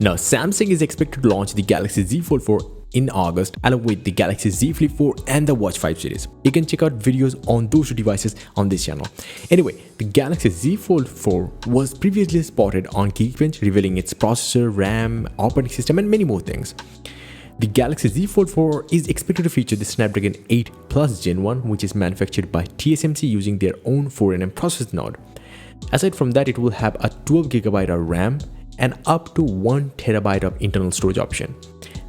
Now, Samsung is expected to launch the Galaxy Z Fold 4 in August along with the Galaxy Z Flip 4 and the Watch 5 series. You can check out videos on those two devices on this channel. Anyway, the Galaxy Z Fold 4 was previously spotted on Geekbench, revealing its processor, RAM, operating system and many more things. The Galaxy Z Fold 4 is expected to feature the Snapdragon 8 Plus Gen 1, which is manufactured by TSMC using their own 4nm processor node. Aside from that, it will have a 12GB of RAM and up to 1TB of internal storage option.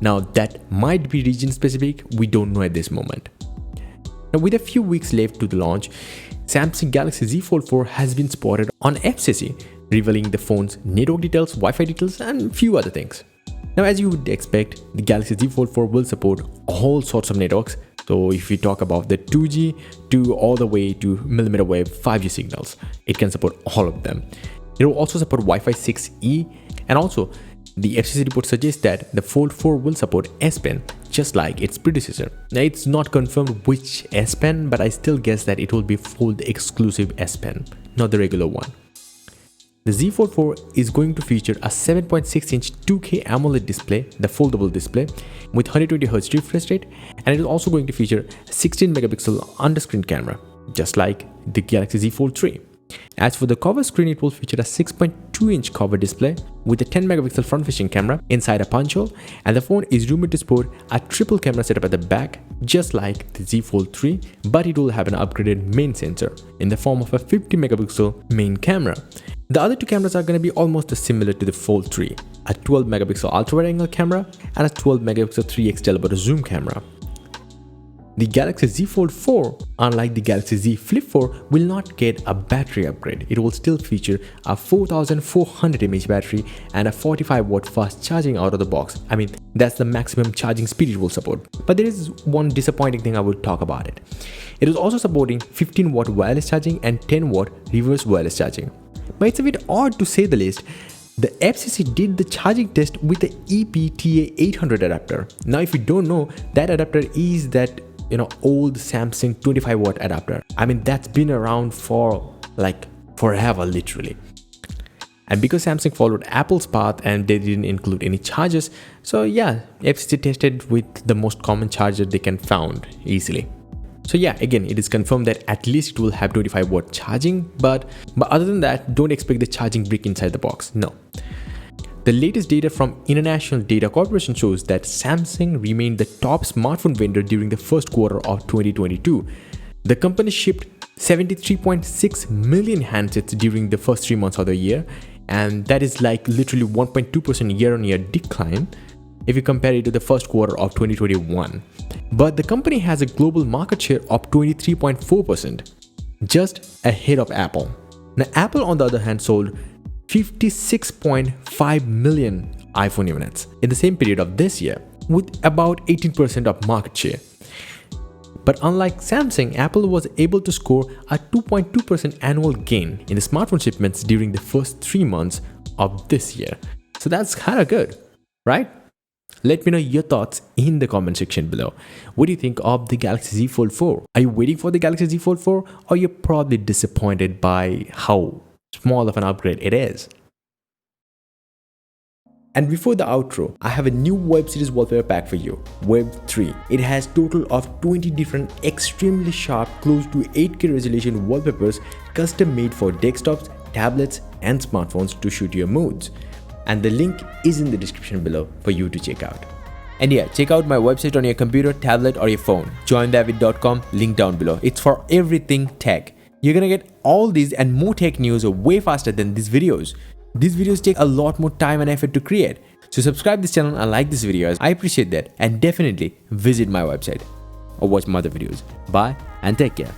Now that might be region specific, we don't know at this moment. Now with a few weeks left to the launch, Samsung Galaxy Z Fold 4 has been spotted on FCC, revealing the phone's network details, Wi-Fi details and few other things. Now as you would expect, the Galaxy Z Fold 4 will support all sorts of networks. So if we talk about the 2G to all the way to millimeter wave 5G signals, it can support all of them. It will also support Wi-Fi 6E, and also the FCC report suggests that the Fold 4 will support S Pen just like its predecessor. Now it's not confirmed which S Pen, but I still guess that it will be Fold exclusive S Pen, not the regular one. The Z Fold 4 is going to feature a 7.6-inch 2K AMOLED display, the foldable display, with 120Hz refresh rate, and it is also going to feature a 16-megapixel under-screen camera, just like the Galaxy Z Fold 3. As for the cover screen, it will feature a 6.2-inch cover display with a 10-megapixel front-facing camera inside a punch hole, and the phone is rumored to sport a triple camera setup at the back, just like the Z Fold 3, but it will have an upgraded main sensor in the form of a 50-megapixel main camera. The other two cameras are going to be almost similar to the Fold 3, a 12-megapixel ultra-wide-angle camera and a 12-megapixel 3x telephoto zoom camera. The Galaxy Z Fold 4, unlike the Galaxy Z Flip 4, will not get a battery upgrade. It will still feature a 4400 mAh battery and a 45-watt fast charging out of the box. I mean, that's the maximum charging speed it will support. But there is one disappointing thing I will talk about it. It is also supporting 15-watt wireless charging and 10-watt reverse wireless charging. But it's a bit odd to say the least. The FCC did the charging test with the EPTA800 adapter. Now if you don't know, that adapter is that old Samsung 25-watt adapter. I mean, that's been around for like forever literally. And because Samsung followed Apple's path and they didn't include any chargers, so yeah, FCC tested with the most common charger they can found easily. So yeah, again, it is confirmed that at least it will have 25-watt charging, but other than that, don't expect the charging brick inside the box. No. The latest data from International Data Corporation shows that Samsung remained the top smartphone vendor during the first quarter of 2022. The company shipped 73.6 million handsets during the first 3 months of the year, and that is like literally 1.2% year-on-year decline if you compare it to the first quarter of 2021. But the company has a global market share of 23.4%, just ahead of Apple. Now, Apple, on the other hand, sold 56.5 million iPhone units in the same period of this year, with about 18% of market share. But unlike Samsung, Apple was able to score a 2.2% annual gain in the smartphone shipments during the first 3 months of this year. So that's kind of good, right? Let me know your thoughts in the comment section below. What do you think of the Galaxy Z Fold 4? Are you waiting for the Galaxy Z Fold 4, or you're probably disappointed by how small of an upgrade it is? And before the outro, I have a new web series wallpaper pack for you, Web 3. It has total of 20 different extremely sharp, close to 8K resolution wallpapers custom made for desktops, tablets and smartphones to shoot your moods. And the link is in the description below for you to check out. And yeah, check out my website on your computer, tablet or your phone, joindavid.com, link down below. It's for everything tech. You're gonna get all these and more tech news way faster than these videos. These videos take a lot more time and effort to create. So subscribe this channel and like this video. I appreciate that, and definitely visit my website or watch my other videos. Bye and take care.